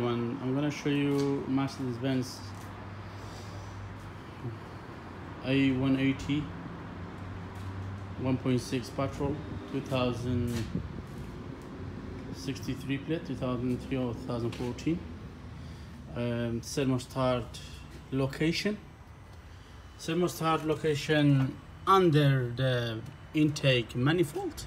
I'm gonna show you Mercedes-Benz A180 1.6 petrol 2063 plate, 2003 or 2014. Thermostat location under the intake manifold.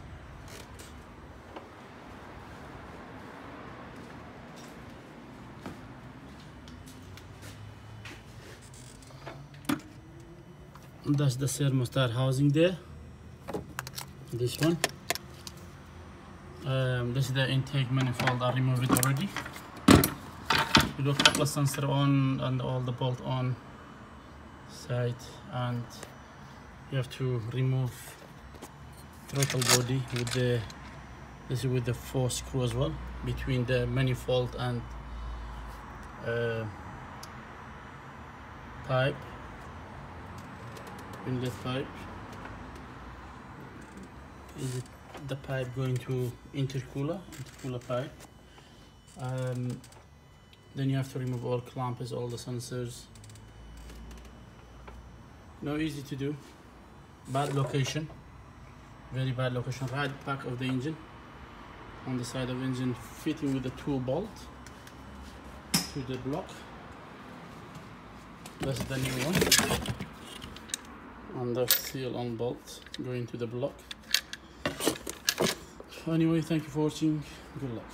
That's the thermostat housing there. This one. This is the intake manifold. I removed it already. You look at the sensor on and all the bolt on side, and you have to remove throttle body with the with the 4 screw as well between the manifold and pipe, inlet pipe. Is it the pipe going to intercooler pipe? Then you have to remove all clamps, all the sensors. No easy to do. Bad location, very bad location. Right back of the engine, on the side of the engine, fitting with the 2 bolt to the block. That's the new one. And the seal on bolt going to the block. Anyway, thank you for watching. Good luck.